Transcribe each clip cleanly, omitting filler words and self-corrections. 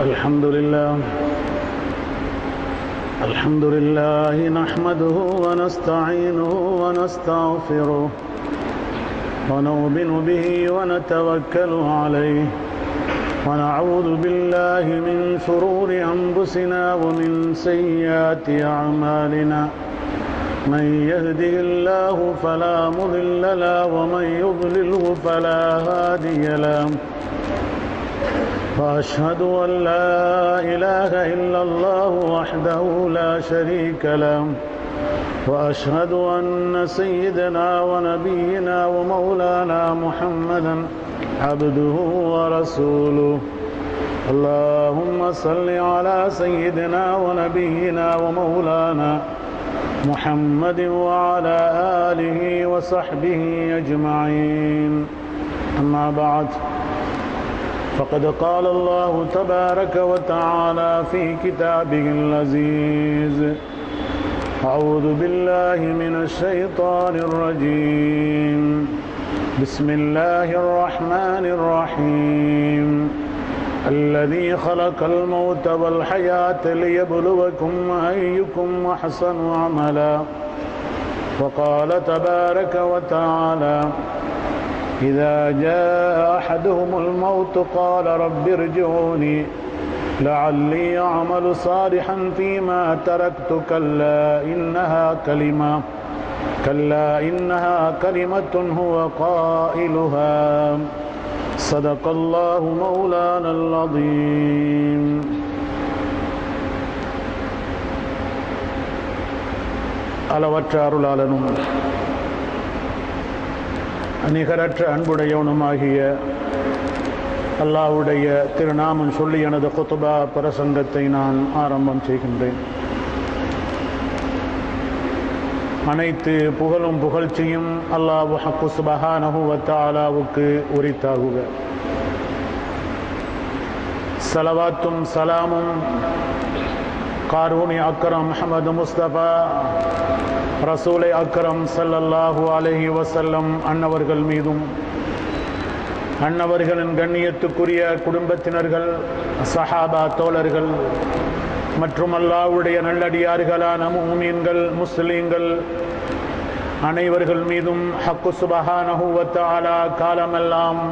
الحمد لله نحمده ونستعينه ونستغفره ونؤمن به ونتوكل عليه ونعوذ بالله من شرور أنفسنا ومن سيئات أعمالنا من يهده الله فلا مضل له ومن يضلله فلا هادي له وأشهد أن لا إله إلا الله وحده لا شريك له وأشهد أن سيدنا ونبينا ومولانا محمدا عبده ورسوله اللهم صل على سيدنا ونبينا ومولانا محمد وعلى آله وصحبه أجمعين أما بعد فقد قال الله تبارك وتعالى في كتابه العزيز أعوذ بالله من الشيطان الرجيم بسم الله الرحمن الرحيم الذي خلق الموت والحياة ليبلوكم أيكم أحسن عملا وقال تبارك وتعالى إذا جاء أحدهم الموت قال رب ارجعوني لعلي أعمل صالحا فيما تركت كلا إنها كلمة هو قائلها صدق الله مولانا العظيم. அளவற்ற அருளாளனும் நிகரற்ற அன்புடையவனுமாகிய அல்லாஹ்வுடைய திருநாமம் சொல்லி எனது குத்பா பிரசங்கத்தை நான் ஆரம்பம் செய்கின்றேன். அனைத்து புகழும் புகழ்ச்சியும் அல்லாஹ் சுப்ஹானஹு வ தஆலாவுக்கு உரித்தாகுக. ஸலவாத்தும் ஸலாமும் காரூனி அக்ரம் முஹம்மது முஸ்தபா ரசூலை அக்ரம் ஸல்லல்லாஹு அலைஹி வஸல்லம் அன்னவர்கள் மீதும் அன்னவர்களின் கண்ணியத்துக்குரிய குடும்பத்தினர்கள், சஹாபா தோழர்கள் மற்றும் அல்லாஹ்வுடைய நல்லடியார்களான முஃமின்கள், முஸ்லிம்கள் அனைவர்கள் மீதும் ஹக்கு சுப்ஹானஹு வ தஆலா காலமெல்லாம்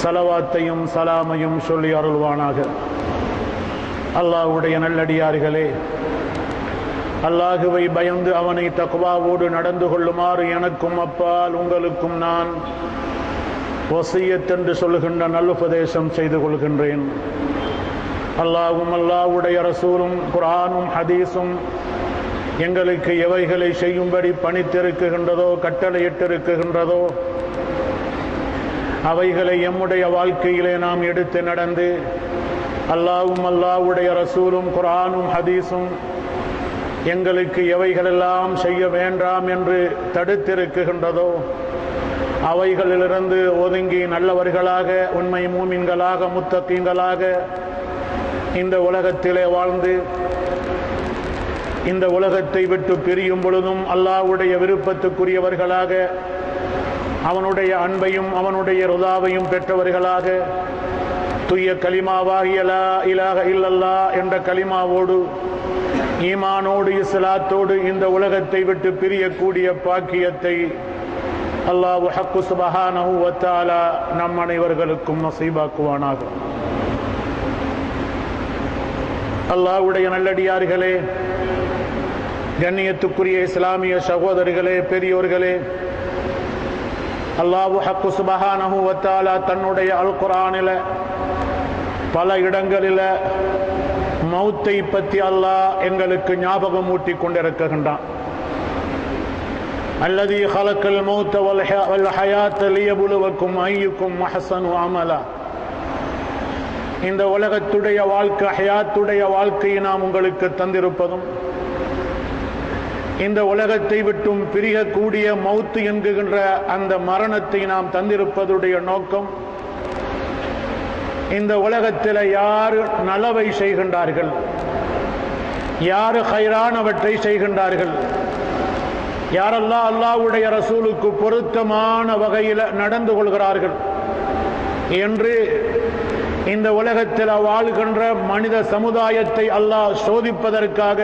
ஸலவாத்தையும் ஸலாமையும் சொல்லி அருள்வானாக. அல்லாஹ்வுடைய நல்லடியார்களே, அல்லாஹுவை பயந்து அவனை தக்வாவோடு நடந்து கொள்ளுமாறு எனக்கும் அப்பால் உங்களுக்கும் நான் வசியத் என்று சொல்லுகின்ற நல்லுபதேசம் செய்து கொள்கின்றேன். அல்லாஹ்வும் அல்லாஹ்வுடைய ரசூலும் குர்ஆனும் ஹதீஸும் எங்களுக்கு எவைகளை செய்யும்படி பணித்திருக்கின்றதோ, கட்டளையிட்டிருக்கின்றதோ அவைகளை எம்முடைய வாழ்க்கையிலே நாம் எடுத்து நடந்து, அல்லாஹ்வும் அல்லாஹ்வுடைய ரசூலும் குர்ஆனும் ஹதீஸும் எங்களுக்கு எவைகளெல்லாம் செய்ய வேண்டாம் என்று தடுத்திருக்கின்றதோ அவைகளிலிருந்து ஒதுங்கி நல்லவர்களாக, உண்மை மூமின்களாக, முத்தகீன்களாக இந்த உலகத்திலே வாழ்ந்து இந்த உலகத்தை விட்டு பிரியும் பொழுதும் அல்லாஹ்வுடைய விருப்பத்துக்குரியவர்களாக, அவனுடைய அன்பையும் அவனுடைய ரிதாவையும் பெற்றவர்களாக, தூய கலிமாவாகிய லா இலாஹ இல்லல்லாஹ் என்ற கலிமாவோடு, ஈமானோடு, இஸ்லாத்தோடு இந்த உலகத்தை விட்டு பிரியக்கூடிய பாக்கியத்தை அல்லாஹ் ஹக்கு சுப்ஹானஹு வ தஆலா நம் அனைவர்களுக்கும் நசீபாக்குவானாக. அல்லாஹ்வுடைய நல்லடியார்களே, கண்ணியத்துக்குரிய இஸ்லாமிய சகோதரர்களே, பெரியோர்களே, அல்லாஹ் ஹக்கு சுப்ஹானஹு வ தஆலா தன்னுடைய அல் குர்ஆனில் பல இடங்களில் மௌத்தை பற்றி அல்லாஹ் எங்களுக்கு ஞாபகம் ஊட்டி கொண்டிருக்கின்றான். அல்லதி ஹலக்கல் மௌத்த வல் ஹயாத்த லியபுலுவக்கும் அய்யுக்கும் அஹ்ஸனு அமலா. இந்த உலகத்துடைய வாழ்க்கை, ஹயாத்துடைய வாழ்க்கையை நாம் உங்களுக்கு தந்திருப்பதும், இந்த உலகத்தை விட்டும் பிரியக்கூடிய மௌத்து என்கின்ற அந்த மரணத்தை நாம் தந்திருப்பதுடைய நோக்கம், இந்த உலகத்தில் யார் நலவை செய்கின்றார்கள், யார் ஹைரானவற்றை செய்கின்றார்கள், யாரெல்லாம் அல்லாஹ்வுடைய ரசூலுக்கு பொருத்தமான வகையில் நடந்து கொள்கிறார்கள் என்று இந்த உலகத்தில் வாழ்கின்ற மனித சமுதாயத்தை அல்லாஹ் சோதிப்பதற்காக,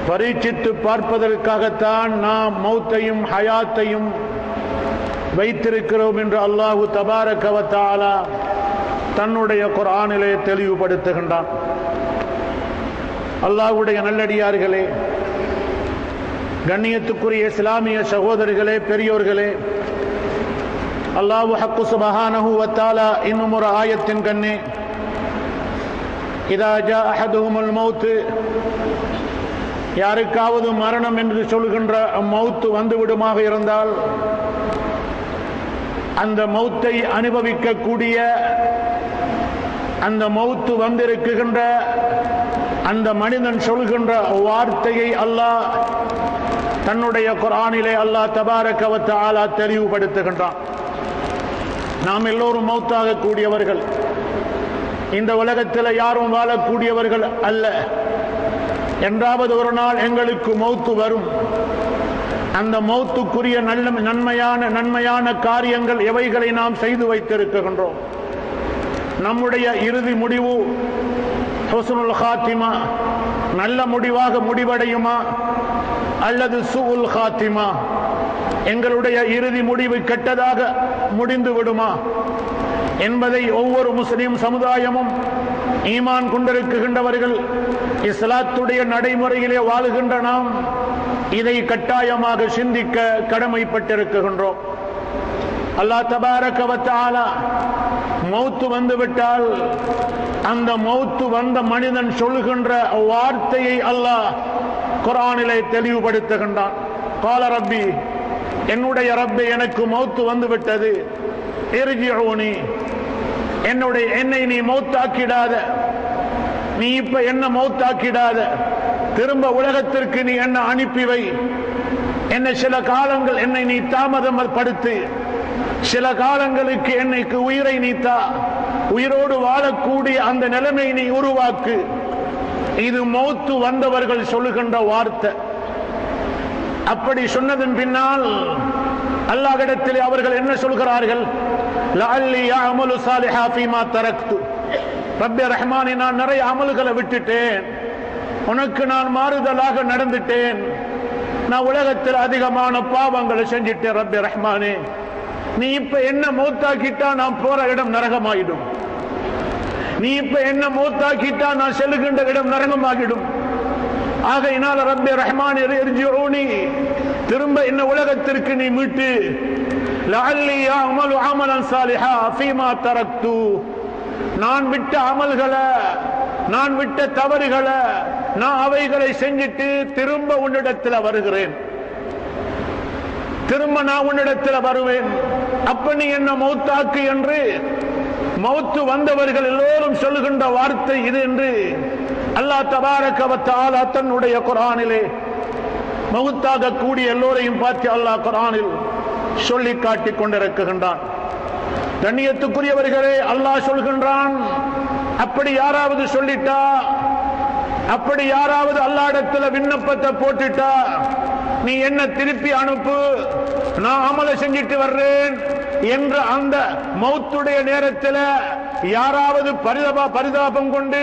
பரீட்சித்து பார்ப்பதற்காகத்தான் நாம் மௌத்தையும் ஹயாத்தையும் வைத்திருக்கிறோம் என்று அல்லாஹு தபாரக வ தஆலா தன்னுடைய குர்ஆனிலே தெளிவுபடுத்துகின்றான். அல்லாஹ்வுடைய நல்லடியார்களே, கண்ணியத்துக்குரிய இஸ்லாமிய சகோதரர்களே, பெரியோர்களே, அல்லாஹ் ஹக்கு சுப்ஹானஹு வ தஆலா இன்னும் ஒரு ஆயத்தின் கண்ணே, இதா ஜா அஹதுஹுமுல் மௌத், யாருக்காவது மரணம் என்று சொல்கின்ற மௌத் வந்துவிடுமாக இருந்தால், அந்த மௌத்தை அனுபவிக்கக்கூடிய, அந்த மௌத்து வந்திருக்கின்ற அந்த மனிதன் சொல்கின்ற வார்த்தையை அல்லாஹ் தன்னுடைய குர்ஆனிலே அல்லாஹ் தபாரக வ தஆலா தெளிவுபடுத்துகின்றான். நாம் எல்லோரும் மௌத்தாக கூடியவர்கள், இந்த உலகத்தில் யாரும் வாழக்கூடியவர்கள் அல்ல. என்றாவது ஒரு நாள் எங்களுக்கு மௌத்து வரும். அந்த மௌத்துக்குரிய நன்மையான காரியங்கள் எவைகளை நாம் செய்து வைத்திருக்கின்றோம்? நம்முடைய இறுதி முடிவு ஹுஸ்னுல் காத்திமா, நல்ல முடிவாக முடிவடையுமா அல்லது சூஉல் காத்திமா, எங்களுடைய இறுதி முடிவு கெட்டதாக முடிந்து விடுமா என்பதை ஒவ்வொரு முஸ்லிம் சமுதாயமும், ஈமான் கொண்டிருக்கின்றவர்கள், இஸ்லாத்துடைய நடைமுறையிலே வாழுகின்ற நாம் இதை கட்டாயமாக சிந்திக்க கடமைப்பட்டிருக்கின்றோம். அல்லாஹ் தபாரக வ தஆலா மௌத்து வந்துவிட்டால் அந்த மௌத்து வந்த மனிதன் சொல்கின்ற வார்த்தையை அல்லாஹ் குர்ஆனிலே தெளிவுபடுத்துகின்றான். கால ரப்பி, என்னுடைய ரப்பே, எனக்கு மௌத்து வந்துவிட்டது. இர்ஜிஊனி, என்னை நீ மௌத்தாக்கிடாத, நீ இப்ப என்ன மௌத்தாக்கிடாத, திரும்ப உலகத்திற்கு நீ என்ன அனுப்பி வை, என்னை சில காலங்கள் என்னை நீ தாமதப்படுத்து, சில காலங்களுக்கு என்னைக்கு உயிரை நீத்தா, உயிரோடு வாழக்கூடிய அந்த நிலைமை நீ உருவாக்கு. இது மௌத்து வந்தவர்கள் சொல்லுகின்ற வார்த்தை. அப்படி சொன்னதன் பின்னால் அல்லாஹ்விடத்தில் அவர்கள் என்ன சொல்கிறார்கள்? லஅல்லி அஅமலு சாலிஹா ஃபீமா தரக்து, ரப்பே ரஹ்மானே, நான் நிறைய அமல்களை விட்டுட்டேன், உனக்கு நான் மாறுதலாக நடந்துட்டேன், நான் உலகத்தில் அதிகமான பாவங்களை செஞ்சிட்டேன். ரப்பே ரஹ்மானே, நீ இப்ப என்ன மௌத்தாக்கிட்டா நான் போற இடம் நரகமாயிடும், நீ இப்ப என்ன மௌத்தாக்கிட்டா நான் செல்லுகின்ற இடம் நரகமாகிடும். ஆகையினால் ரப்பே ரஹ்மானே இர்ஜிஊனி, திரும்ப என்ன உலகத்திற்கு நீ மீட்டு, லஅல்லி அஅமலு அமலன் சாலிஹா ஃபீமா தரக்து, நான் விட்ட அமல்களை, நான் விட்ட தவறுகளை, நான் அவைகளை செஞ்சிட்டு திரும்ப உன்னிடத்தில் வருகிறேன், திரும்ப நான் உன்னிடத்தில் வருவேன். அப்ப நீ என்ன மௌத்தாக்கு என்று மௌத்து வந்தவர்கள் எல்லோரும் சொல்லுகின்ற வார்த்தை இது என்று அல்லாஹ் தபாரக வ தஆலா தன்னுடைய குர்ஆனிலே மௌத்தாக கூடிய எல்லோரையும் பார்த்து அல்லாஹ் குர்ஆனில் சொல்லி காட்டிக் கொண்டிருக்கின்றான். கண்ணியத்துக்குரியவர்களே, அல்லாஹ் சொல்கின்றான், அப்படி யாராவது சொல்லிட்டா, அப்படி யாராவது அல்லாஹ்விடத்தில் விண்ணப்பத்தை போட்டுட்டா, நீ என்ன திருப்பி அனுப்பு, நான் அமலை செஞ்சிட்டு வர்றேன் என்று அந்த மௌத்துடைய நேரத்தில் யாராவது பரிதாபம் கொண்டு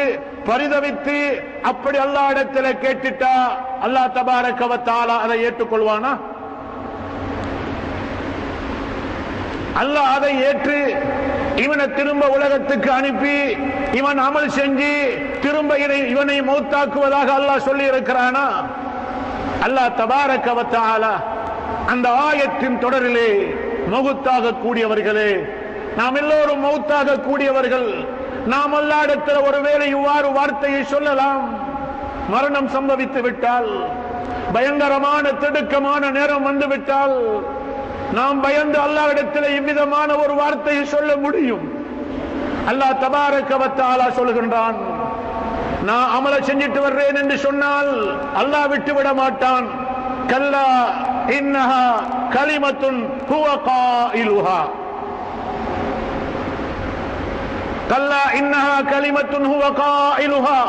பரிதவித்து அப்படி அல்லாஹ்விடத்தில் கேட்டுட்டா, அல்லாஹ் தபாரக வ தஆலா அதை ஏற்றுக்கொள்வானா? அல்லாஹ் அதை ஏற்று இவனை திரும்ப உலகத்துக்கு அனுப்பி இவன் அமல் செஞ்சு திரும்ப இவனை மௌத்தாக்குவதாக அல்லாஹ் சொல்லி இருக்கிறானா? அல்லாஹ் தபாரக வ தஆலா அந்த ஆயத்தின் தொடரிலே மௌத்தாக கூடியவர்களே, நாம் எல்லோரும் மௌத்தாக கூடியவர்கள், நாம் அல்லாஹ்விடத்தில் ஒருவேளை இவ்வாறு வார்த்தையை சொல்லலாம், மரணம் சம்பவித்து விட்டால், பயங்கரமான திடுக்கமான நேரம் வந்துவிட்டால், நாம் பயந்து அல்லாஹ்விடத்தில் இவ்விதமான ஒரு வார்த்தையை சொல்ல முடியும். அல்லாஹ் தபாரக வ தஆலா சொல்கின்றான், நான் அமல செஞ்சிட்டு வர்றேன் என்று சொன்னால் அல்லாஹ் விட்டு விட மாட்டான். கல்லா இன்னஹா கலிமத்துன் ஹுவ காயிலுஹா, கல்லா இன்னஹா கலிமத்துன் ஹுவ காயிலுஹா.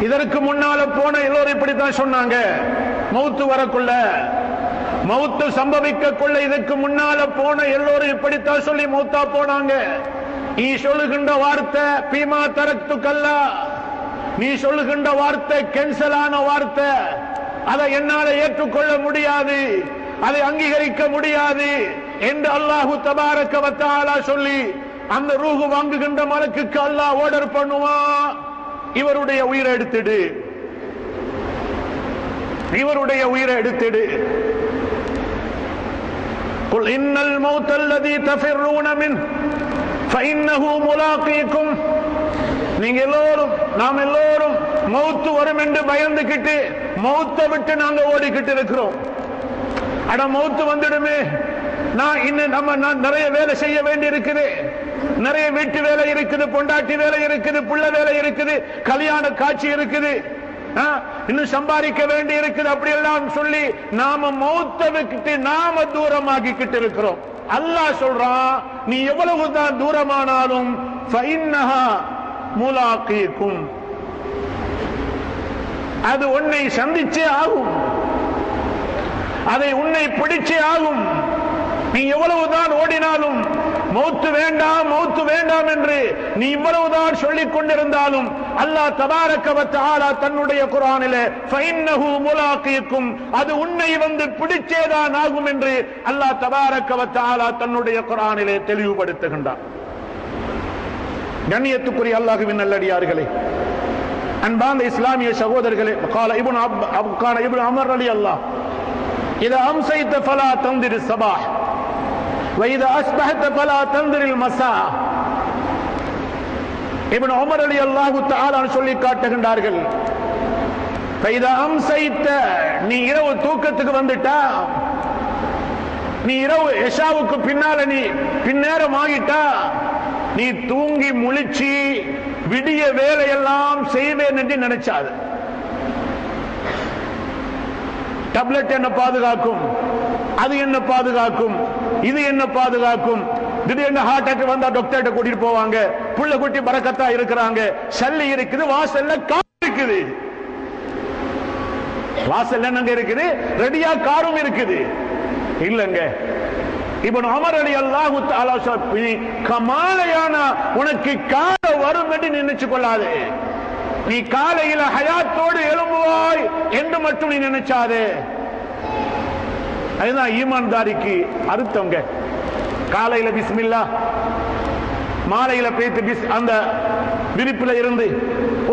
இதற்கு முன்னால போன எல்லோரும் இப்படித்தான் சொன்னாங்க, மௌத்து வரக்குள்ள, மௌத்து சம்பவிக்க கொள்ள இதற்கு முன்னால போன எல்லோரும் இப்படித்தான் சொல்லி மௌத்தா போனாங்க. நீ சொல்லுகின்ற வார்த்தை பீமா தரக்துக்கல்லா, நீ சொல்லுகின்ற வார்த்தை கேன்சலான வார்த்தை, அதை என்னால ஏற்றுக்கொள்ள முடியாது, அதை அங்கீகரிக்க முடியாது என்று அல்லாஹு தபாரக வ தஆலா சொல்லி அந்த ரூஹு வாங்குகின்ற மலக்குக்கு அல்லாஹ் ஆர்டர் பண்ணுவான், இவருடைய உயிரை எடுத்துடு, இவருடைய உயிரை எடுத்துடு. குல் இன்னல் மௌத் அல்லதி தஃபிர்ரூன மின் ஃபஇன்னஹு முலாகீக்கும். நீங்க எல்லோரும், நாம் எல்லோரும் மௌத் வரும் என்று பயந்துகிட்டு மௌத்தை விட்டு நாங்க ஓடிக்கிட்டு இருக்கிறோம். அட மௌத் வந்துடுமே, நான் நிறைய வேலை செய்ய வேண்டி இருக்குது, நிறைய வீட்டு வேலை இருக்குது, பொண்டாட்டி வேலை இருக்குது, புள்ள வேலை இருக்குது, கல்யாண காட்சி இருக்குது, இன்னும் சம்பாதிக்க வேண்டி இருக்குது, அப்படி எல்லாம் சொல்லி நாம மௌத்தை விட்டு நாம தூரமாகிக்கிட்டு இருக்கிறோம். அல்லாஹ் சொல்றான், நீ எவ்வளவுதான் தூரமானாலும் ஃபஇன்னஹா முலாகீக்கும், அது உன்னை சந்திச்சே ஆகும், அதை உன்னை பிடிச்சே ஆகும். நீ எவ்வளவுதான் ஓடினாலும் மௌத்து வேண்டாம் மௌத்து வேண்டாம் என்று நீ இவ்வளவுதான் சொல்லிக் கொண்டிருந்தாலும் அல்லாஹ் தபாரக வ தஆலா தன்னுடைய குர்ஆனிலே ஃபஇன்னஹு முலாகீக்கும், அது உன்னை வந்து பிடிச்சேதான் ஆகும் என்று அல்லாஹ் தபாரக வ தஆலா தன்னுடைய குர்ஆனிலே தெளிவுபடுத்துகின்றார். கண்ணியத்துக்குரிய அல்லாஹ்வின் நல்லடியார்களே, அன்பார்ந்த இஸ்லாமிய சகோதரர்களே, قال ابن عمر رضي الله اذا امسيت فلا تنظر الصباح واذا اصبحت فلا تنظر المساء. இப்னு உமர் ரலியல்லாஹு தஆலா சொல்லி காட்டுகின்றார்கள், فاذا امسيت, நீ இரவு தூக்கத்துக்கு வந்துட்டா, நீ இரவு இஷாவுக்கு பின்னால நீ பின்னேரம் ஆகிட்டா, நீ தூங்கி முழிச்சு விடிய வேலையெல்லாம் செய்வேன் என்று நினைச்சாது. டேப்லெட் என்ன பாதுகாக்கும், அது என்ன பாதுகாக்கும், இது என்ன பாதுகாக்கும், திடீர்னு ஹார்ட் அட்டாக் வந்தா டாக்டர்கிட்ட கூட்டிட்டு போவாங்க, புள்ள குட்டி பரக்கத்தா இருக்கிறாங்க, சல்லி இருக்குது, வாசல்ல கார் இருக்குது, வாசல்ல என்னங்க இருக்குது, ரெடியா காரும் இருக்குது. இல்லங்க, இப்னு உமர் ரலியல்லாஹு தஆலா கமாலையான உனக்கு கால வரும் என்று நினைச்சு கொள்ளாதே, நீ காலையில ஹயாத்தோடு எழும்புவாய் என்று மட்டும் நீ நினைச்சாதே. அதுதான் ஈமான்தாரிக்கு அர்த்தங்க. காலையில பிஸ்மில்லா, மாலையில பேத்து அந்த விரிப்புல இருந்து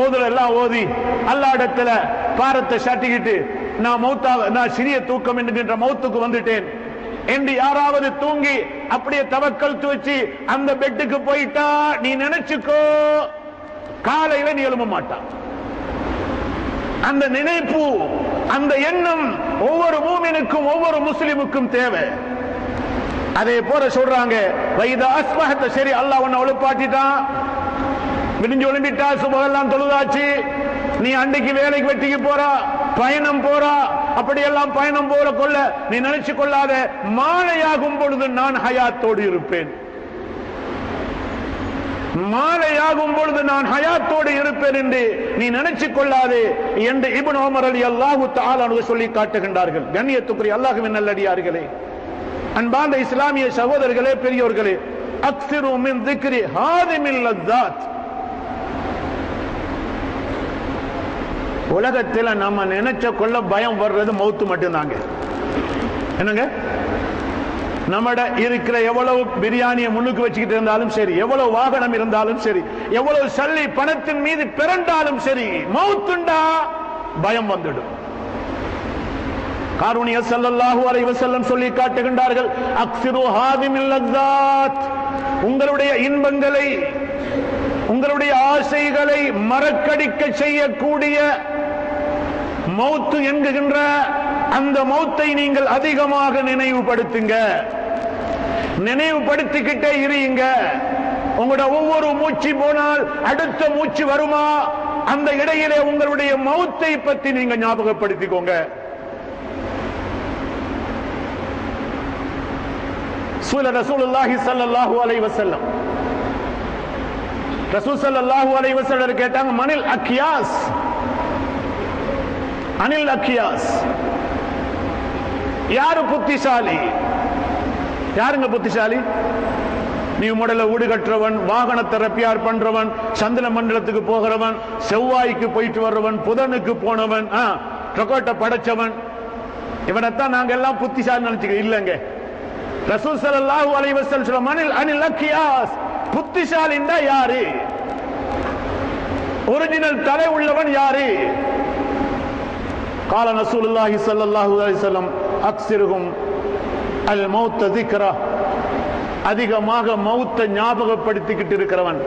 ஓதுல எல்லாம் ஓதி அல்லாஹ்விடத்துல பாரத்தை சாட்டிக்கிட்டு நான் சிறிய தூக்கம் என்கின்ற மௌத்துக்கு வந்துட்டேன் என்று யாராவது தூங்கி அப்படியே தவக்கல் வச்சு அந்த பெட்டுக்கு போயிட்டா நீ நினைச்சுக்கோ, காலையில நீ எழும்ப மாட்டான். அந்த நினைப்பு, அந்த எண்ணம் ஒவ்வொரு மூமினுக்கும் ஒவ்வொரு முஸ்லிமுக்கும் தேவை. அதே போல சொல்றாங்க, வைதா அஸ்பஹத, சரி அல்லாஹ் உன்னை ஒழுப்பாட்டிட்டான், விடிஞ்சு ஒழும்பிட்டா, சுபஹெல்லாம் தொழுதாச்சு, நீ அன்றைக்கு வேலைக்கு வெட்டிக்கு போறா, பயணம் போறா, அப்படியெல்லாம் பயணம் போற கொள்ள நீ நினைச்சு கொள்ளாத, மாலையாகும் பொழுது நான் ஹயாத்தோடு இருப்பேன், மாலையாகும் பொழுது நான் ஹயாத்தோடு இருப்பேன் என்று நீ நினைச்சு கொள்ளாதே என்று இப்னு உமர் ரலியல்லாஹு தஆலா சொல்லி காட்டுகின்றார்கள். கண்ணியத்துக்குரிய அல்லாஹ்வின் நல்லடியார்களே, அன்பார்ந்த இஸ்லாமிய சகோதரர்களே, பெரியோர்களே, அக்ஸிரு மின் ذிக்ரி ஹாதிமில் லஸ்ஸாத். உலகத்தில் நம்ம நினைச்ச கொள்ள பயம் வர்றது மௌத்து மட்டும்தாங்க. என்னங்க, நம்மட இருக்கிற எவ்வளவு பிரியாணியை முன்னுக்கு வச்சுக்கிட்டு இருந்தாலும் சரி, எவ்வளவு வாகனம் இருந்தாலும் சரி, எவ்வளவு சல்லி பணத்தின் மீது பிறண்டாலும் சரி, மௌத்துண்டா பயம் வந்துடும். காரூணிய ஸல்லல்லாஹு அலைஹி வஸல்லம் சொல்லி காட்டுகின்றார்கள், அக்ஸிரு ஹாதிமில் லஸ்ஸாத், உங்களுடைய இன்பங்களை, உங்களுடைய ஆசைகளை மறக்கடிக்க செய்யக்கூடிய மௌத்து என்கின்ற அந்த மௌத்தை நீங்கள் அதிகமாக நினைவுபடுத்துங்க, நினைவுபடுத்திக்கிட்டே இருங்க. உங்களோட ஒவ்வொரு மூச்சு போனால் அடுத்த மூச்சு வருமா, அந்த இடையிலே உங்களுடைய மௌத்தை பற்றி நீங்க ஞாபகப்படுத்திக்கோங்க. ரசூலுல்லாஹி ஸல்லல்லாஹு அலைஹி வஸல்லம், ரசூல் ஸல்லல்லாஹு அலைஹி வஸல்லம் கேட்டாங்க, மனில் அக்யாஸ், அனில் அக்யாஸ், யாரு புத்திசாலி, யாருங்க புத்திசாலி, நியூ மாடல வீடு கட்டுறவன், வாகனத்தை ரெப்பியார் பண்றவன், சந்திர மண்டலத்துக்கு போகிறவன், செவ்வாய்க்கு போயிட்டு வர்றவன், புதனுக்கு போனவன், ரொக்கோட்டை படைச்சவன், இவனைத்தான் நாங்க எல்லாம் புத்திசாலி நினைச்சுக்க. இல்லங்க, ரசூல் ஸல்லல்லாஹு அலைஹி வஸல்லம் சொல்றாங்க, அனில் அக்கியாஸ், புத்திசாலிண்டா யாரு? ஒரிஜினல் தலை உள்ளவன் யாரு? கால ரசூலுல்லாஹி ஸல்லல்லாஹு அலைஹி வஸல்லம், அக்ஸிருஹும் அல் மௌத் திக்ரா, அதிகமாக மௌத்தை ஞாபகப்படுத்திக்கிட்டு இருக்கிறவன்,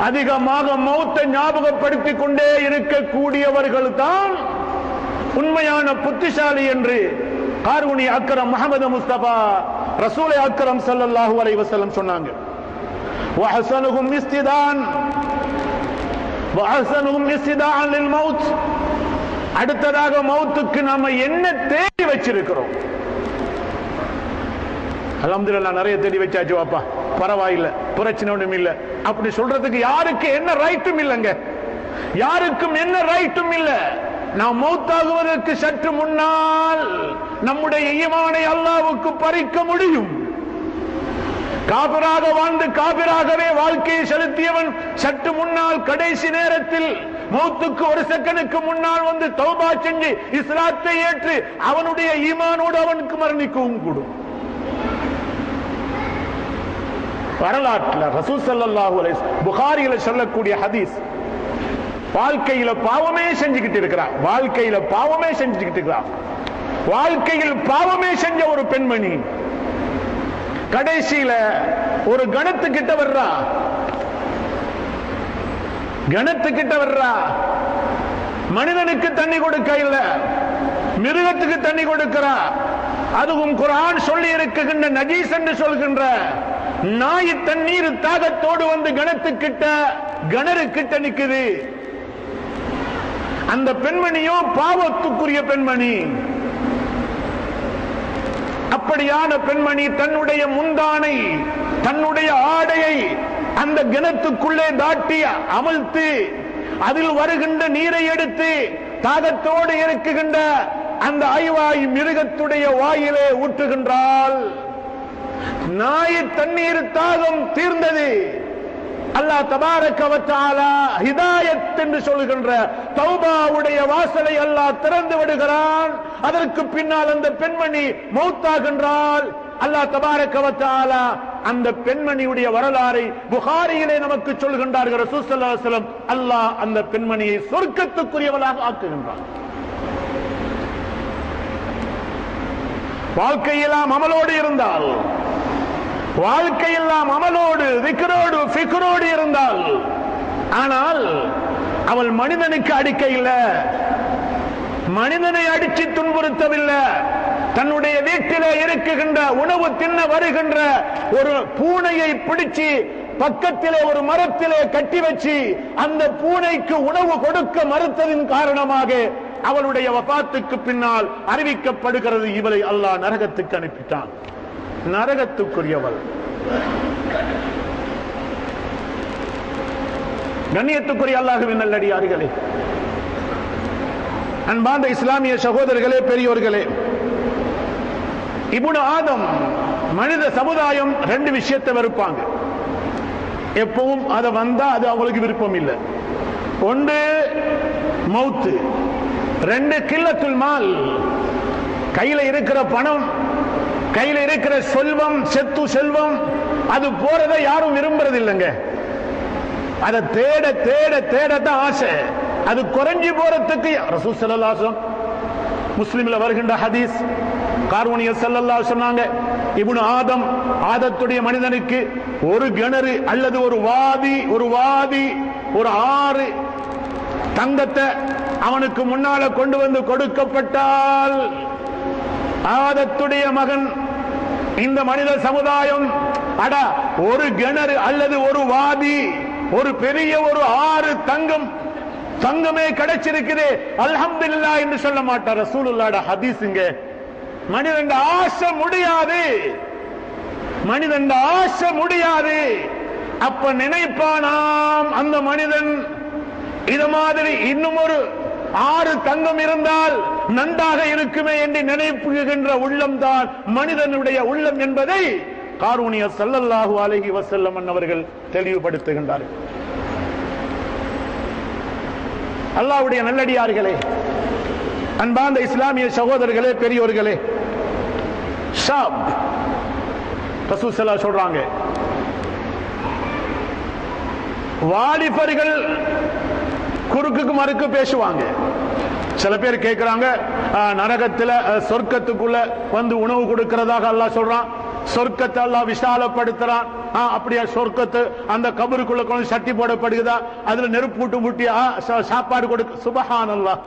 அதிகமாக மௌத்தை ஞாபகப்படுத்திக் கொண்டே இருக்கக்கூடியவர்கள் தான் உண்மையான புத்திசாலி என்று காரூனி அக்ரம் முஹம்மது முஸ்தபா ரசூலே அக்ரம் ஸல்லல்லாஹு அலைஹி வஸல்லம் சொன்னாங்க. வஹஸனுஹும் இஸ்திதான் வஹஸனுஹும் இஸ்திதான் லில் மௌத், அடுத்ததாக மௌத்துக்கு நாம என்ன தேடி வச்சிருக்கிறோம்? அல்ஹம்துலில்லாஹ் நிறைய தேடி வச்சாச்சு வாப்பா, பரவாயில்லை, பிரச்சனை ஒன்றும் இல்லை அப்படி சொல்றதுக்கு யாருக்கு என்ன ரைட்டும் இல்லைங்க, யாருக்கும் என்ன ரைட்டும் இல்லை. நாம் மௌத்தாகுவதற்கு சற்று முன்னால் நம்முடைய ஈமானை அல்லாஹ்வுக்கு பறிக்க முடியும். காபிராக வாழ்ந்து காபிராகவே வாழ்க்கையை செலுத்தியவன் சற்று முன்னால் கடைசி நேரத்தில் மௌத்துக்கு ஒரு செகண்டுக்கு முன்னால் வந்து தௌபா செஞ்சு இஸ்லாத்தை ஏற்று அவனுடைய ஈமானோடு அவனுக்கு மரணிக்கவும் கூடும். வரலாற்றில் ரசூல் ஸல்லல்லாஹு அலைஹி வஸல்லம் புகாரியில சொல்லக்கூடிய ஹதீஸ், வாழ்க்கையில பாவமே செஞ்சுக்கிட்டு இருக்கிறார், வாழ்க்கையில பாவமே செஞ்சுக்கிட்டு இருக்கிறார், வாழ்க்கையில் பாவமே செஞ்ச ஒரு பெண்மணி கடைசியில ஒரு கணத்துக்கிட்ட வர்றா, கணத்துக்கிட்ட வர்றா, மனிதனுக்கு தண்ணி கொடுக்க இல்ல, மிருகத்துக்கு தண்ணி கொடுக்கிறா. அதுவும் குர்ஆன் சொல்லி இருக்கின்ற நஜீஸ் என்று சொல்கின்ற நாய் தண்ணீர் தாகத்தோடு வந்து கணத்துக்கிட்ட கிணறு கிட்ட நிக்குது. அந்த பெண்மணியோ பாவத்துக்குரிய பெண்மணி. அப்படியான பெண்மணி தன்னுடைய முந்தானை, தன்னுடைய ஆடையை அந்த கிணத்துக்குள்ளே தாட்டி அமழ்த்து அதில் வருகின்ற நீரை எடுத்து தாகத்தோடு இருக்குகின்ற அந்த ஐவாய் மிருகத்துடைய வாயிலே ஊற்றுகின்றாள். நாய் தண்ணீர் தாகம் தீர்ந்தது. அல்லாஹ் தபாரக வ தஆலா ஹிதாயத் என்று சொல்கின்ற தௌபாவுடைய வாசலை அல்லாஹ் திறந்து விடுகிறான். அதற்கு பின்னால் அந்த பெண்மணி மௌத்தாகின்றாள். அல்லாஹ் தபாரக வ தஆலா அந்த பெண்மணியுடைய வரலாறை புகாரியிலே நமக்கு சொல்கின்றார்கள். ரசூல் ஸல்லல்லாஹு அலைஹி வஸல்லம் அல்லாஹ் அந்த பெண்மணியை சொர்க்கத்துக்குரியவளாக ஆக்குகின்றான். வாழ்க்கையெல்லாம் அமலோடு இருந்தால், வாழ்க்கையெல்லாம் அமலோடு திக்ரோடு ஃபிக்ரோடு இருந்தால், ஆனால் அவள் மனிதனுக்கு அடிக்கையில், மனிதனை அடிச்சு துன்புறுத்தவில்லை, தன்னுடைய வீட்டிலே இருக்குகின்ற உணவு தின்ன வருகின்ற ஒரு பூனையை பிடிச்சு பக்கத்திலே ஒரு மரத்திலே கட்டி வச்சு அந்த பூனைக்கு உணவு கொடுக்க மறுத்ததின் காரணமாக அவளுடைய வஃபாத்துக்கு பின்னால் அறிவிக்கப்படுகிறது, இவளை அல்லாஹ் நரகத்துக்கு அனுப்பிட்டான். நரகத்துக்குரியவள். கண்ணியத்துக்குரிய அல்லாஹ்வின் நல்லடியார்களே, அன்பார்ந்த இஸ்லாமிய சகோதரர்களே, பெரியோர்களே, இப்னு ஆதம் மனித சமுதாயம் ரெண்டு விஷயத்தை வெறுப்பாங்க. எப்பவும் அதை வந்தா அது அவங்களுக்கு விருப்பம் இல்லை. ஒன்று மௌத்து, ரெண்டு கில்லத்துல் மால், கையில இருக்கிற பணம், கையில இருக்கிற செல்வம், செத்து செல்வம், அது போறதை யாரும் விரும்புறது இல்லைங்க. அதை தேட தேட தேடத்தான் ஆசை. அது குறைஞ்சி போறதுக்கு ரசூல் ஸல்லல்லாஹு அலைஹி வஸல்லம் முஸ்லிம்ல வருகின்ற ஹதீஸ், காரூனிய ஸல்லல்லாஹு அலைஹி சொன்னாங்க, இப்னு ஆதம், ஆதத்துடைய மனிதனுக்கு ஒரு கிணறு அல்லது ஒரு வாதி ஒரு ஆறு தங்கத்தை அவனுக்கு முன்னால கொண்டு வந்து கொடுக்கப்பட்டால், ஆதத்துடைய மகன் இந்த மனித சமுதாயம் அட ஒரு கிணறு அல்லது ஒரு வாதி, ஒரு பெரிய ஒரு ஆறு தங்கமே கிடைச்சிருக்குது அல்ஹம்துலில்லாஹ் என்று சொல்ல மாட்டார். ரசூலுல்லாஹ்வுடைய ஹதீஸ்ங்க. மனிதன் ஆசை முடியாது, மனிதன் ஆசை முடியாது. அப்ப நினைப்பானாம் அந்த மனிதன், இது மாதிரி இன்னும் ஒரு ஆறு தங்கம் இருந்தால் நன்றாக இருக்குமே என்று நினைப்புகின்ற உள்ளம் தான் மனிதனுடைய உள்ளம் என்பதை காரூணிய ஸல்லல்லாஹு அலைஹி வஸல்லம் அவர்கள் தெளிவுபடுத்துகின்றார்கள். அல்லாஹ்வுடைய நல்லடியார்களே, அன்பார்ந்த இஸ்லாமிய சகோதரர்களே, பெரியோர்களே, ஷாப் ரசூல் ஸல்லல்லாஹு அலைஹி சொல்றாங்க, வாலிபர்கள் குறுக்குக்கு மறுக்கு பேசுவாங்க. சில பேர் கேட்கிறாங்க, நரகத்துல சொர்க்கத்துக்குள்ள வந்து உணவு கொடுக்கிறதாக அல்லாஹ் சொல்றான், சொர்க்கத்தை அல்லாஹ் விசாலப்படுத்துறான். அப்படியா சொர்க்கத்து அந்த கபருக்குள்ள கொண்டு சட்டி போடப்படுகிறதா, அதுல நெருப்பு மூட்டி சாப்பாடு கொடுக்க? சுபஹானல்லாஹ்.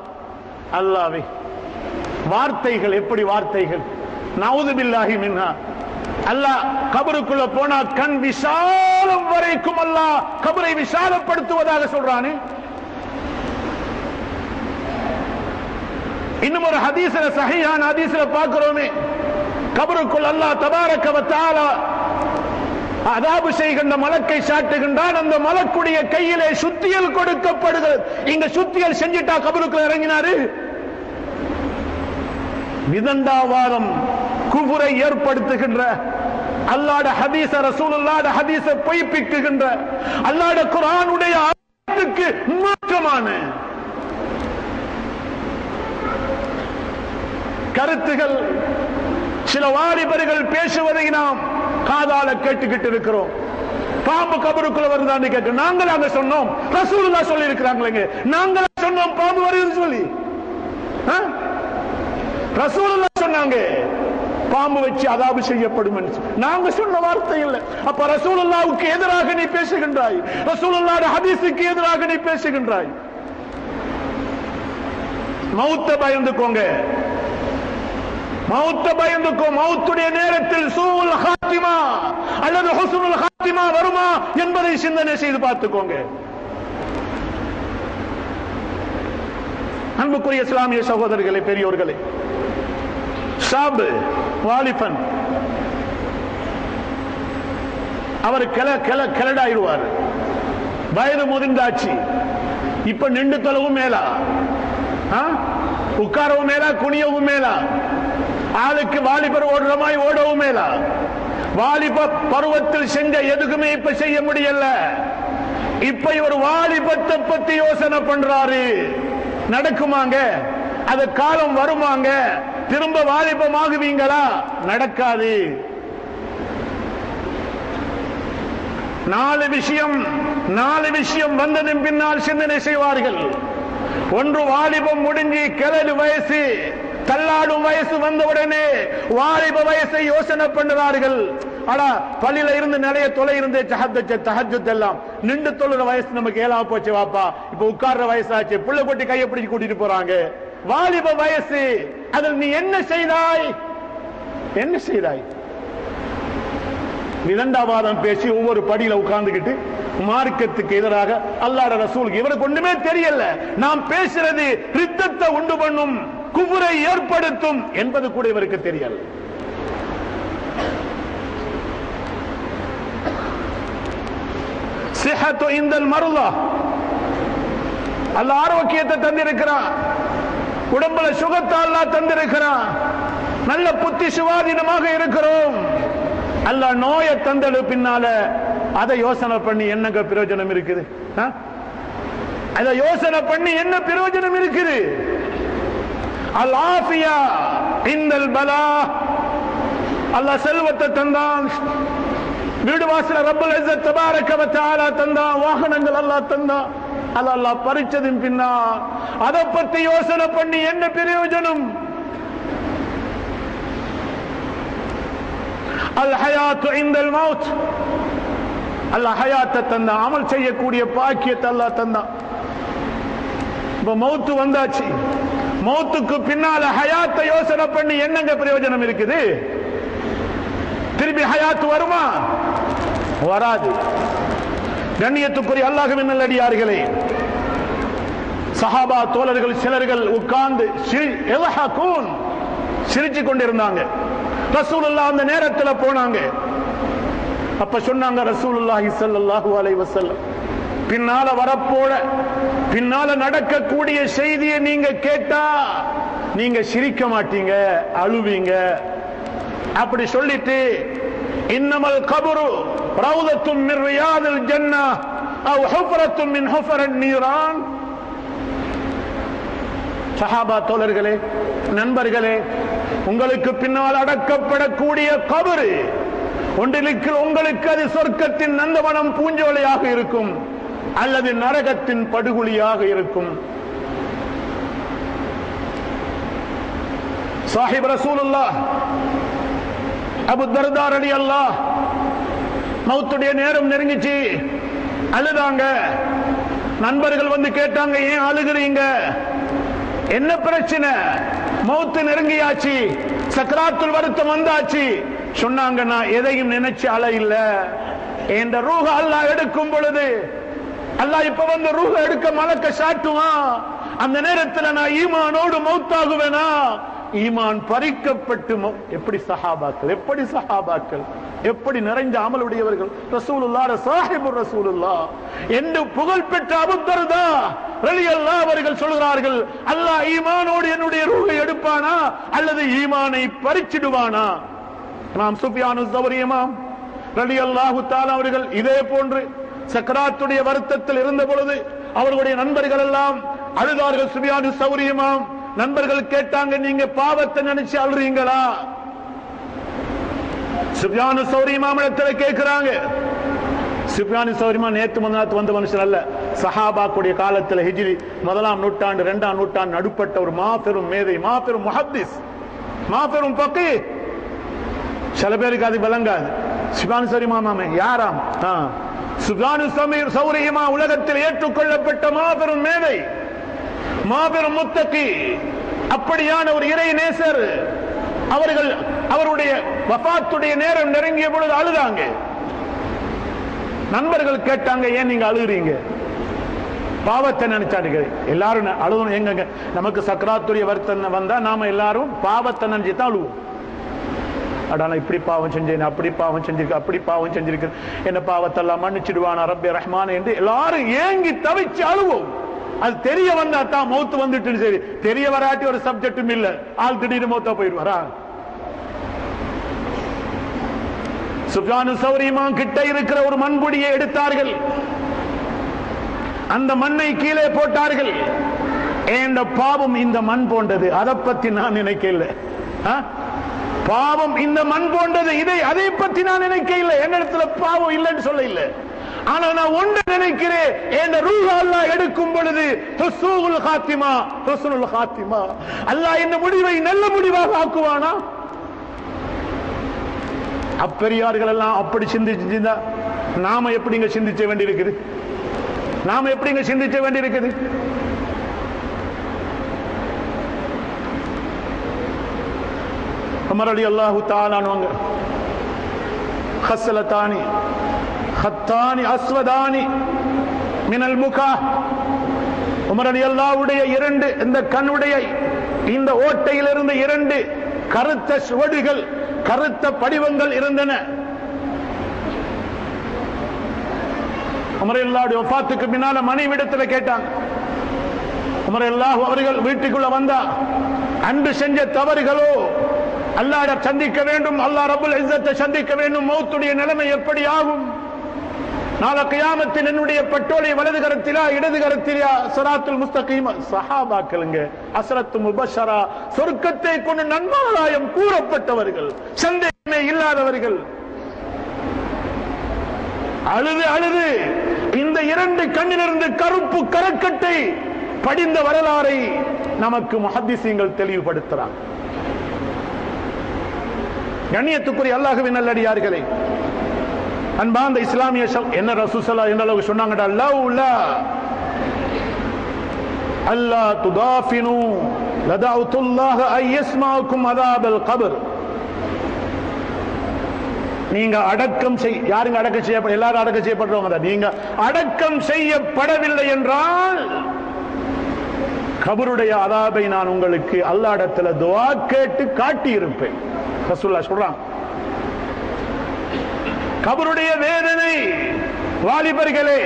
அல்லாஹ்வே, வார்த்தைகள் எப்படி வார்த்தைகள்! நஊது பில்லாஹி மின்ஹா. அல்லாஹ் கபருக்குள்ள போனா கண் விசாலம் வரைக்கும் அல்லாஹ் கபரை விசாலப்படுத்துவதாக சொல்றானே. இன்னும் ஒரு ஹதீஸ்ல, சஹீஹான ஹதீஸ்ல பார்க்கிறோமே, கபருக்குள் அல்லாஹ் தபாரக வ தஆலா அதாபு செய்கின்ற மலக்கை சாட்டுகின்றான். அந்த மலக்குடைய கையிலே சுத்தியல் கொடுக்கப்படுகிறது. இங்க சுத்தியல் செஞ்சிட்டா கபருக்குள்ள இறங்கினாரு. விதண்டாவாதம் குஃபரை ஏற்படுத்துகின்ற, அல்லாஹ்வுடைய ஹதீஸ ரசூலுல்லாஹ்வுடைய ஹதீஸ பொய்ப்பிக்குகின்ற, அல்லாஹ்வுடைய குர்ஆனுடைய ஆயத்துக்கு மாற்றமான கருத்துகள் சில வாலிபர்கள் பேசுவதை நாம் காதால கேட்டுக்கிட்டு இருக்கிறோம். பாம்பு கபருக்குள்ள வருதான்னு கேட்க நாங்கள் அங்க சொன்னோம், ரசூலுல்லாஹ் சொல்லி இருக்கிறாங்களே, நாங்கள் சொன்னோம் பாம்பு வருதுன்னு சொல்லி. ரசூலுல்லாஹ் சொன்னாங்க பாம்பு வச்சு அதாபு செய்யப்படும். நாங்க சொன்ன வார்த்தை இல்லை. அப்ப ரசூலுல்லாஹ்வுக்கு எதிராக நீ பேசுகின்றாய், ரசூலுல்லாஹ்வுடைய ஹதீஸுக்கு எதிராக நீ பேசுகின்றாய். மௌத்த பயந்துக்கோங்க, மௌத்த பயந்துக்கோ. மௌத்துடைய நேரத்தில் சூல் ஹாத்திமா அல்லது ஹுஸ்னுல் ஹாத்திமா வருமா என்பதை சிந்தனை செய்து பார்த்துக்கோங்க. அன்புக்குரிய இஸ்லாமிய சகோதரர்களே, பெரியோர்களே, ஷாப் வாலிபன் அவர் கிளடாயிடுவார். வயது முதிர்ந்தாச்சு. இப்ப நின்று தொலைவும் மேலா, உட்காரவும் மேலா, குனியவும் மேலா, ஆளுக்கு வாலிபர் ஓடுறமாய் ஓடவும் மேலா. வாலிப பருவத்தில் செஞ்ச எதுக்குமே இப்ப செய்ய முடியல. இப்ப இவர் வாலிபத்தை பத்தி யோசனை பண்றாரு. நடக்குமாங்க? அது காலம் வருமாங்க? திரும்ப வாலிபமாகுவீங்களா? நடக்காது. 4 விஷயம் வந்ததின் பின்னால் சிந்தனை செய்வார்கள். ஒன்று, வாலிபம் முடிஞ்சு கிளறு வயசு, தள்ளாடும் வயசு வந்தவுடனே வாலிப வயசை யோசனை பண்ணுறார்கள். ஆனா பள்ளியில இருந்து நிறைய தொலை இருந்து தஹஜ்ஜுத் எல்லாம் நின்று தொழுற வயசு நமக்கு ஏழாம போச்சு வாப்பா, இப்ப உட்கார்ற வயசாச்சு, புள்ள கொட்டி கையை பிடிச்சு கூட்டிட்டு போறாங்க. வாலிப வயசு, அதில் நீ என்ன செய்தாய்? என்ன செய்தாய்? விதண்டாவாதம் பேசி ஒவ்வொரு படியில உட்கார்ந்துகிட்டு மார்க்கத்துக்கு எதிராக, அல்லாஹ்வுடைய ரசூலுக்கு இவருக்கு ஒண்ணுமே தெரியல. நாம் பேசுறது ரித்தத்தை உண்டு பண்ணும், குஃபரை ஏற்படுத்தும் என்பது கூட இவருக்கு தெரியல. சிஹத்து இந்தல் மர்லா, அல்லாஹ் ஆரோக்கியத்தை தந்திருக்கிறான், உடம்புல சுகத்தை அல்லாஹ் தந்திருக்கிறான், நல்ல புத்தி சுவாதீனமாக இருக்கிறோம். அல்லாஹ் நோயை தந்தது பின்னால அதை யோசனை பண்ணி என்னங்க பிரயோஜனம் இருக்குது? அதை யோசனை பண்ணி என்ன பிரயோஜனம் இருக்குது? அல் ஆஃபியா இந்தல் பலா, அல்லாஹ் செல்வத்தை தந்தான், வீடு வாசல ரப்பல் இஸ்ஸத் தபாரக வ தஆலா தந்தான், வாகனங்கள் அல்லாஹ் தந்தான். அல்லாஹ் பறிச்சதின் பின்னா அதை பத்தி யோசனை பண்ணி என்ன பிரயோஜனம்? அல் ஹயாத்து இந்தல் மௌத், அல்லாஹ் ஹயாத்தை தந்தான், அமல் செய்யக்கூடிய பாக்கியத்தை அல்லாஹ் தந்தான். இப்ப மௌத்து வந்தாச்சு, மௌத்துக்கு பின்னால ஹயாத்தை யோசனை பண்ணி என்னங்க பிரயோஜனம் இருக்குது? திருப்பி ஹயாத்து வருமா? வராது. கண்ணியத்துக்குரிய அல்லாஹ்வின் நல்லடியார்களே, சஹாபா தோழர்கள் சிலர்கள் உட்கார்ந்து சிரிச்சு கொண்டிருந்தாங்க. ரசூலுல்லாஹ் அந்த நேரத்தில் போனாங்க. அப்ப சொன்னாங்க ரசூலுல்லாஹி ஸல்லல்லாஹு அலைஹி வஸல்லம், பின்னால வரப்போற பின்னால நடக்கக்கூடிய செய்தியை நீங்க கேட்டா நீங்க சிரிக்க மாட்டீங்க, அழுவீங்க. அப்படி சொல்லிட்டு இன்னமல் கபரு ரௌதத்தும் மின் ரியாதில் ஜன்னah அவ் ஹுஃபரத்தும் மின் ஹுஃபரன் நீரான். சஹாபா தோழர்களே, நண்பர்களே, உங்களுக்கு பின்னால் அடக்கப்படக்கூடிய கபரு ஒன்றிற்கு உங்களுக்கு அது சொர்க்கத்தின் நந்தவனம் பூஞ்சோலையாக இருக்கும் அல்லது நரகத்தின் படுகொலியாக இருக்கும். சாஹிப் ரசூலுல்லாஹ் அபூ தர்தா ரலியல்லாஹ் மௌத்துடைய நேரம் நெருங்கிச்சு, அழுதாங்க. நண்பர்கள் வந்து கேட்டாங்க, ஏன் அழுகிறீங்க, என்ன பிரச்சனை? மௌத்து நெருங்கியாச்சு, சக்ராத்துல் வருத்தம் வந்தாச்சு. சொன்னாங்க, நான் எதையும் நினைச்சு அழ இல்ல, என்ற ரூஹ அல்லாஹ் எடுக்கும் பொழுது, அல்லாஹ் இப்ப வந்து ரூஹ எடுக்க மலக்க சாட்டுவான், அந்த நேரத்தில் நான் ஈமானோடு மௌத்தாகுவேனா? ஈமான் பறிக்கப்பட்டு எப்படி சஹாபாக்கள், எப்படி சஹாபாக்கள், எப்படி நிறைந்த அமலுடையவர்கள். ரசூலுல்லாஹ் சாஹிபுர் ரசூலுல்லாஹ் என்று புகழ் பெற்ற அபூ தர்தா ரலியல்லாஹு அவர்கள் சொல்கிறார்கள், அல்லாஹ் ஈமானோடு என்னுடைய ரூஹை எடுப்பானா அல்லது ஈமானை பறிச்சிடுவானா? இமாம் சுஃபியானு ஸௌரி இமாம் ரலியல்லாஹு தஆலா அவர்கள் இதே போன்று சக்கராத்துடைய வருத்தத்தில் இருந்த பொழுது அவர்களுடைய நண்பர்கள் எல்லாம் அழுதார்கள். சுஃபியானு ஸௌரி இமாம் நண்பர்கள் கேட்டாங்க, நீங்க பாவத்தை நினைச்சு அழுறீங்களா? சுஃபியானு ஸௌரி இமாம் இடத்துல கேட்கிறாங்க. சுஃபியானு ஸௌரி இமாம் நேத்து முன்னாத்து வந்த மனுஷன் அல்ல, சஹாபாக்குடைய காலத்தில் ஹிஜ்ரி 1ஆம் நூற்றாண்டு 2ஆம் நூற்றாண்டு நடுப்பட்ட ஒரு மாபெரும் மேதை, மாபெரும் முஹத்திஸ், மாபெரும் ஃபகீஹ். சில பேருக்கு அது விளங்காது. சுஃபியானு ஸௌரி இமாம் யாராம்? சுஃபியானு ஸௌரி இமாம் உலகத்தில் ஏற்றுக்கொள்ளப்பட்ட மாபெரும் மேதை, மாபெரும் முத்தகி, அப்படியான ஒரு இறை நேசர். அவர்கள் அவருடைய வஃபாத்துடைய நேரம் நெருங்கிய பொழுது அழுதாங்க. நண்பர்கள் கேட்டாங்க, ஏன் நீங்க அழுகிறீங்க? பாவத்தை நினைச்சாடுங்க. எல்லாரும் அழுகணும். எங்க நமக்கு சக்கராத்துடைய வருத்தம் வந்தா நாம எல்லாரும் பாவத்தை நினைச்சுதான் அழுவோம். அடான இப்படி பாவம் செஞ்சேன், அப்படி பாவம் செஞ்சிருக்க, அப்படி பாவம் செஞ்சிருக்க, என்ன பாவத்தெல்லாம் மன்னிச்சிடுவானா ரப்பே ரஹ்மானே என்று எல்லாரும் ஏங்கி தவிச்சு அழுவோம். அது தெரிய வந்தா தான் மௌத்து வந்துட்டு, சரி தெரிய வராட்டி ஒரு சப்ஜெக்டும் இல்ல, ஆள் திடீர்னு மௌத்தா போயிடுவாரா? சுஃபியானு ஸௌரி இமாம் கிட்ட இருக்கிற ஒரு மண்புடியை எடுத்தார்கள், அந்த மண்ணை கீழே போட்டார்கள். இந்த பாவம் இந்த மண் போன்றது, அதை பத்தி நான் நினைக்கல. பாவம் இந்த மண் போன்றது, அதை பத்தி நான் நினைக்க இல்லை. என்னிடத்துல பாவம் இல்லைன்னு சொல்ல இல்லை. ஆனா நான் ஒன்று நினைக்கிறேன், என் ரூஹ அல்லாஹ் எடுக்கும் பொழுது ஹுஸ்னுல் காத்திமா, ஹுஸ்னுல் காத்திமா, அல்லாஹ் இந்த முடிவை நல்ல முடிவாக ஆக்குவானா? அப்பெரியார்கள் எல்லாம் அப்படி சிந்திச்சிருந்தா நாம எப்படிங்க சிந்திச்ச வேண்டியிருக்குது? நாம எப்படிங்க சிந்திச்ச வேண்டியிருக்குது? உமர் ரலியல்லாஹு தஆலா அன்ஹு ஹஸ்லதானி ஹத்தானி அஸ்வதானி மினல் முகா. உமர் ரலியல்லாஹுடைய இரண்டு இந்த கண்ணுடைய இந்த ஓட்டையிலிருந்து இரண்டு கருத்த சுவடுகள், கருத்த படிவங்கள் இருந்தன. உமர் ரலியல்லாஹுடைய வஃபாத்துக்கு பின்னால மனைவிடத்தில் கேட்டாங்க. உமர் ரலியல்லாஹு அவர்கள் வீட்டுக்குள்ள வந்தா, அன்று செஞ்ச தவறுகளோ அல்லாஹ்வை சந்திக்க வேண்டும், அல்லாஹ் ரப்பல் இஸ்ஸத்தை சந்திக்க வேண்டும், மௌத்துடைய நிலைமை எப்படி ஆகும்? நாளை கியாமத்தில் என்னுடைய பட்டோலை வலது கரத்திலா இடது கரத்திலா? சிராத்துல் முஸ்தகீம். சஹாபாக்களுங்க அஸ்ரத்து முபஷரா, சொர்க்கத்தை கொண்டு நன்மாராயம் கூறப்பட்டவர்கள், சந்தேகமே இல்லாதவர்கள். அழுது அழுது இந்த இரண்டு கண்ணிலிருந்து கருப்பு கரக்கட்டை படிந்த வரலாறை நமக்கு முஹத்திஸீன்கள் தெளிவுபடுத்துறாங்க. கண்ணியத்துக்குரிய அல்லாஹ்வின் நல்லடியார்களே, அன்பார்ந்த இஸ்லாமிய என்ன ரசூல் ஸல்லல்லாஹு அலைஹி வஸல்லம் சொன்னாங்கடா, லவ்லா அல்லா துதாஃபினு லதஅத்துல்லாஹ அய்யஸ்மாக்கும் அதாபல் கப்ர். நீங்க அடக்கம் யாருங்க அடக்கம் செய்யப்பட? எல்லாரும் அடக்கம் செய்யப்படுறவங்க தான். நீங்க அடக்கம் செய்யப்படவில்லை என்றால் கபருடைய அதாபை நான் உங்களுக்கு அல்லாஹ்விடத்தில் துஆ கேட்டு காட்டி இருப்பேன். ரசூலுல்லாஹ் சொல்றாங்க. கபருடைய வேதனை, வாலிபர்களே,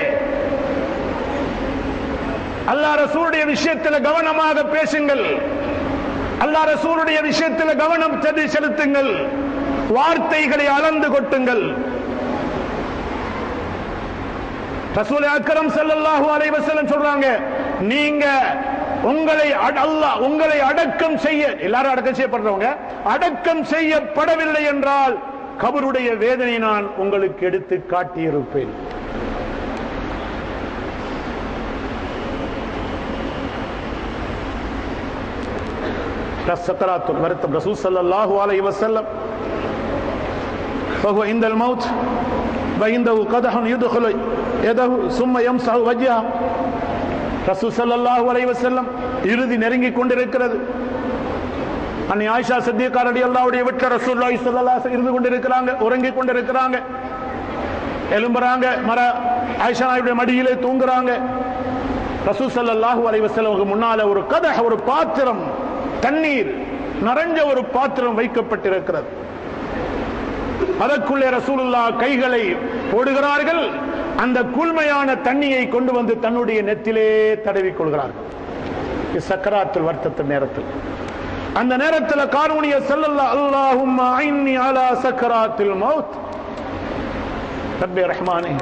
அல்லாஹ் ரசூலுடைய விஷயத்தில் கவனமாக பேசுங்கள். அல்லாஹ் ரசூலுடைய விஷயத்தில் கவனம் செலுத்துங்கள். வார்த்தைகளை அளந்து கொட்டுங்கள். ரசூல் அக்ரம் ஸல்லல்லாஹு அலைஹி வஸல்லம் சொல்றாங்க, நீங்க அல்லாஹ் உங்களை அடக்கம் செய்ய, எல்லாரும் அடக்கம் செய்யப்படுறவங்க, அடக்கம் செய்யப்படவில்லை என்றால் கபருடைய வேதனை நான் உங்களுக்கு எடுத்து காட்டியிருப்பேன். சக்கராத்துல் மௌத் ரசூல் ஸல்லல்லாஹு அலைஹி வஸல்லம் فهو عند الموت وعنده قدح يدخل يده ثم يمسح وجهه. ரசூல் ஸல்லல்லாஹு அலைஹி வஸல்லம் இறுதி நெருங்கிக் கொண்டிருக்கிறது. அன்னை ஆயிஷா சித்திகா ரலியல்லாஹு வீட்ல ரசூலுல்லாஹி ஸல்லல்லாஹு அலைஹி இருந்து கொண்டிருக்கிறாங்க, உறங்கிக் கொண்டிருக்கிறாங்க. எழும்புறாங்க, ஆயிஷா நாயுடைய மடியிலே தூங்குறாங்க. ரசூல் ஸல்லல்லாஹு அலைஹி வஸல்லம் முன்னால ஒரு கதஹ், ஒரு பாத்திரம், தண்ணீர் நிறைஞ்ச ஒரு பாத்திரம் வைக்கப்பட்டிருக்கிறது. அதற்குள்ளே ரசூலுல்லாஹ் கைகளை போடுகிறார்கள். அந்த குளுமையான தண்ணியை கொண்டு வந்து தன்னுடைய நெத்திலே தடவிக் கொள்கிறார்கள். சக்கராத்துல் வருத்தத்தின் நேரத்தில், அந்த நேரத்தில் காரூணிய ஸல்லல்லாஹு அல்லாஹும்ம ஐன்னி அலா சக்கராத்துல் மௌத், ரப்பே ரஹ்மானே,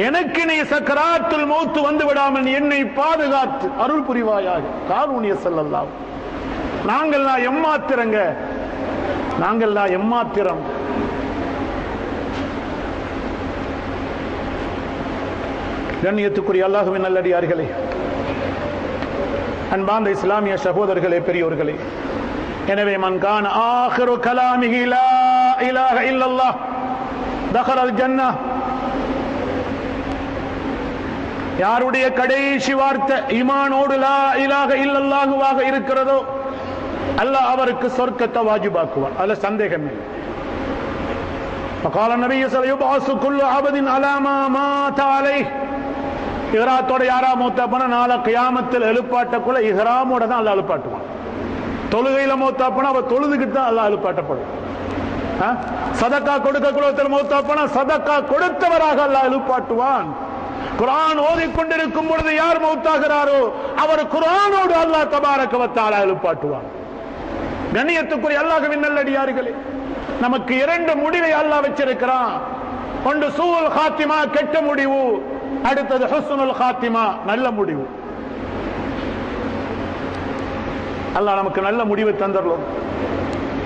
எனக்கு நீ சக்கராத்துல் மௌத் வந்து விடாமல் என்னை பாதுகாத்து அருள் புரிவாயாக. காரூணிய ஸல்லல்லாஹு, நாங்கள்லாம் எம்மாத்திரங்க, நாங்கள்லாம் எம்மாத்திரம். கண்ணியத்துக்குரிய அல்லாஹ்வின் நல்லடியார்களே, அன்பார்ந்த இஸ்லாமிய சகோதரர்களே, பெரியோர்களே, எனவே மன் கான ஆகிரு கலாமிஹி லா இலாஹ இல்லல்லாஹ் தஹலல் ஜன்னஹ், யாருடைய கடைசி வார்த்தை ஈமானோடு லா இலாஹ இல்லல்லாஹுவாக இருக்கிறதோ அல்லாஹ் அவருக்கு சொர்க்கத்தை வாஜிபாக்குவான். அதுல சந்தேகம் இல்லை. فقال النبي صلى الله عليه وسلم يبعث كل عبد على ما مات عليه. இஹ்ராத்தோட யாரா மௌத்தா போனா நாளை கியாமத்தில் எழுப்பாட்டக்குள்ள இஹ்ராமோட தான் அல்லாஹ் எழுப்பாட்டுவான். தொழுகையில மௌத்தா போனா அவ தொழுதுகிட்டு தான் அல்லாஹ் எழுப்பாட்டப்படும். சதக்கா கொடுக்கக்குள்ள ஒருத்தர் மௌத்தா போனா சதக்கா கொடுத்தவராக அல்லாஹ் எழுப்பாட்டுவான். குர்ஆன் ஓதிக்கொண்டிருக்கும் பொழுது யார் மௌத்தாகிறாரோ அவர் குர்ஆனோடு அல்லாஹ் தபாரக வ தஆலா எழுப்பாட்டுவான். கண்ணியத்துக்குரிய அல்லாஹ்வின் நல்லடியார்களே, நமக்கு இரண்டு முடிவை அல்லாஹ் வச்சிருக்கிறான். ஒன்று சூல் ஹாத்திமா, கெட்ட முடிவு. அடுத்தது ஹுஸ்னுல் ஹாத்திமா, நல்ல முடிவு. அல்லாஹ் நமக்கு நல்ல முடிவை தந்தரலாம்.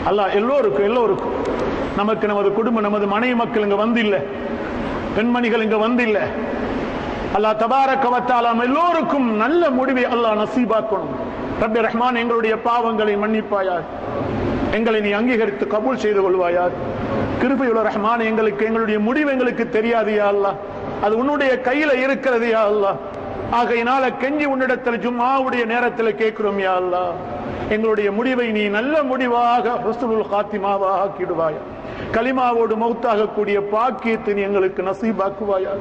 அல்லாஹ் எல்லோருக்கும் நமக்கு, நமது குடும்பம், நமது மனைவி மக்கள் இங்க வந்து இல்ல, பெண்மணிகள் இங்க வந்து இல்ல. அல்லாஹ் தபாரக வ தஆலா எல்லோருக்கும் நல்ல முடிவை அல்லாஹ் நசீபாக்கணும். ரப்பே ரஹ்மான், எங்களுடைய பாவங்களை மன்னிப்பாயாக, எங்களை நீ அங்கீகரித்து கபூல் செய்து கொள்வாயாக. கிருபையுள்ள ரஹ்மான், எங்களுடைய முடிவு எங்களுக்கு தெரியாது யா அல்லாஹ், அது உன்னுடைய கையில இருக்கிறது யா அல்லாஹ். ஆகையினால கெஞ்சி உன்னிடத்தில் ஜும்ஆவுடைய நேரத்தில் கேட்கிறோம் யா அல்லாஹ், எங்களுடைய முடிவை நீ நல்ல முடிவாக ஹுஸ்னுல் ஹாத்திமாவாக ஆக்கிடுவாயா. கலிமாவோடு மௌத்தாக கூடிய பாக்கியத்தை நீ எங்களுக்கு நசீபாக்குவாயா.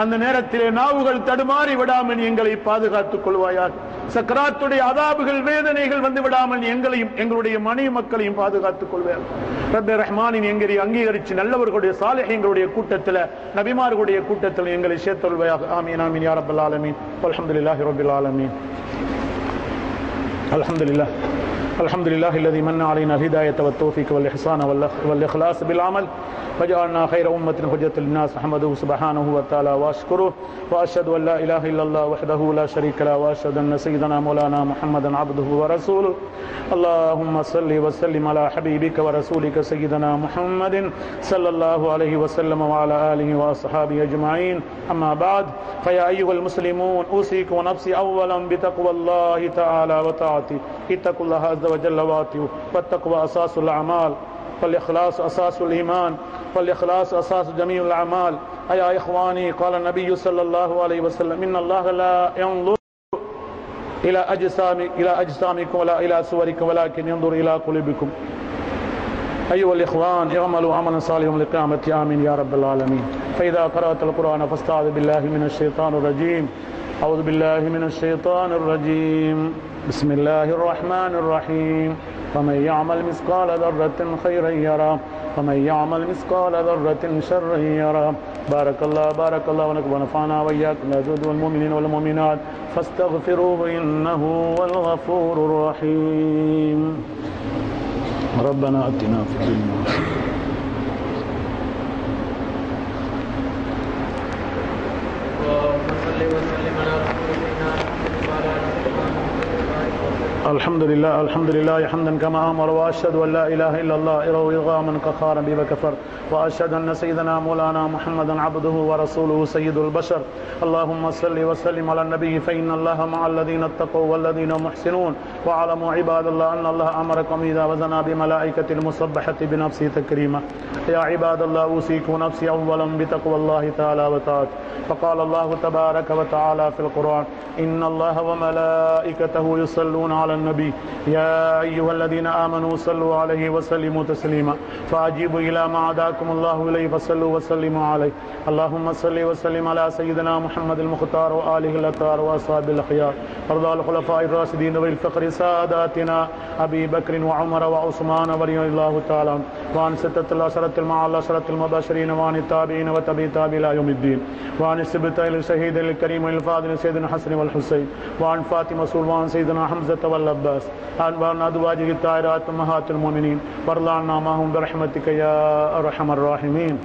அந்த நேரத்திலே நாவுகள் தடுமாறி விடாமல் எங்களை பாதுகாத்துக் கொள்வாயாக. சக்கராத்துடைய அதாபுகள், வேதனைகள் வந்து விடாமல் எங்களையும் எங்களுடைய மனைவி மக்களையும் பாதுகாத்துக் கொள்வார். ரப்பே ரஹ்மானின் எங்களை அங்கீகரித்து நல்லவர்களுடைய சாலிஹீன்களுடைய கூட்டத்தில், நபிமார்களுடைய கூட்டத்தில் எங்களை சேர்த்தொள்வாயாக. ஆமீன் ஆமீன் யா ரப்பல் ஆலமீன். அல்ஹம்துலில்லாஹி ரப்பில் ஆலமீன். அல்ஹம்துலில்லாஹ் الحمد لله الذي من علينا الهداية والتوفيق والإحسان والإخلاص بالعمل وجعلنا خير أمة حجة للناس. أحمده سبحانه وتعالى وأشكره وأشهد أن لا إله إلا الله وحده لا شريك له وأشهد أن سيدنا مولانا محمدا عبده ورسوله. اللهم صل وسلم على حبيبك ورسولك سيدنا محمد صلى الله عليه وسلم وعلى آله وأصحابه أجمعين. أما بعد، فيا أيها المسلمون، أوصيكم ونفسي أولا بتقوى الله تعالى وطاعته. اتقوا الله عز وجل واتقوا، والتقوى أساس الأعمال، والإخلاص أساس الإيمان، والإخلاص أساس جميع الأعمال. أيها إخواني، قال النبي صلى الله عليه وسلم: إن الله لا ينظر إلى أجسامكم ولا إلى صوركم ولكن ينظر إلى قلوبكم. أيها الإخوان، اعملوا عملا صالحا للقيامة. آمين يا رب العالمين. فإذا قرأت القرآن فاستعذ بالله من الشيطان الرجيم. أعوذ بالله من الشيطان الرجيم. بسم الله الرحمن الرحيم. فمن يعمل مثقال ذرة خيرا يرى ومن يعمل مثقال ذرة شرا يرى. بارك الله ونكم ونفعنا وإياكم بالآيات والمؤمنين والمؤمنات فاستغفروه إنه هو الغفور الرحيم. ربنا آتنا في الدنيا وسلم على رسولنا وعلى الحمد لله حمدا كما أمر وأشهد أن لا إله إلا الله إرغاما قهارا بما كفر وأشهد أن سيدنا مولانا محمدا عبده ورسوله سيد البشر اللهم صل وسلم على النبي فإن الله مع الذين اتقوا والذين محسنون واعلموا عباد الله أن الله أمركم إذا وزنا بملائكة المسبحة بنفسه تكريما يا عباد الله أوصيكم نفسي أولا بتقوى الله تعالى وطاعته فقال الله تبارك وتعالى في القرآن إن الله وملائكته يصلون على النبي يا أيها الذين آمنوا صلوا عليه وسلموا تسليما فأجيبوا إلى ما عداكم الله إليه فصلوا وسلموا عليه اللهم صل وسلم على سيدنا محمد المختار وآله الأطهار وأصحابه الأخيار وارض عن الخلفاء الراشدين والفقر ساداتنا أبي بكر وعمر وعثمان رضي الله تعالى وعن ستة العشرة مع العشرة المبشرين وعن التابعين وتبع التابعين إلى يوم الدين وعن السبتين الشهيد الكريم الفاضل سيدنا الحسن والحسين وعن فاطمة وعن سيدنا حمزة والعباس وعن أزواجه الطاهرات أمهات المؤمنين وارض عنا معهم برحمتك يا أرحم الراحمين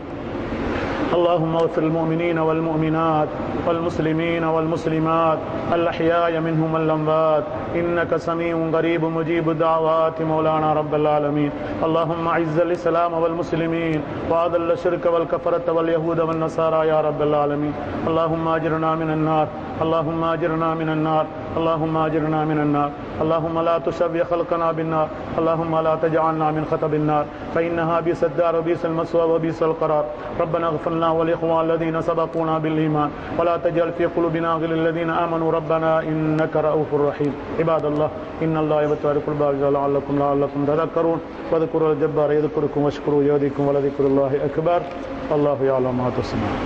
اللهم اغفر المؤمنين والمؤمنات والمسلمين والمسلمات الأحياء منهم والأموات إنك سميع قريب مجيب الدعوات مولانا رب العالمين اللهم أعز الإسلام والمسلمين وأذل الشرك والكفرة واليهود والنصارى يا رب العالمين اللهم أجرنا من النار اللهم أجرنا من النار اللهم أجرنا من النار اللهم لا تشوي خلقنا بالنار اللهم لا تجعلنا من خطب النار فإنها بئس الدار وبئس المثوى وبئس القرار ربنا اغفر لنا والإخوان الذين سبقونا بالإيمان ولا تجعل في قلوبنا غلا للذين آمنوا ربنا إنك رؤوف رحيم عباد الله إن الله يبتغي الباب لعلكم تذكرون واذكروا الجبار يذكركم واشكروا يهديكم ولذكر الله أكبر الله يعلم ما تصنعون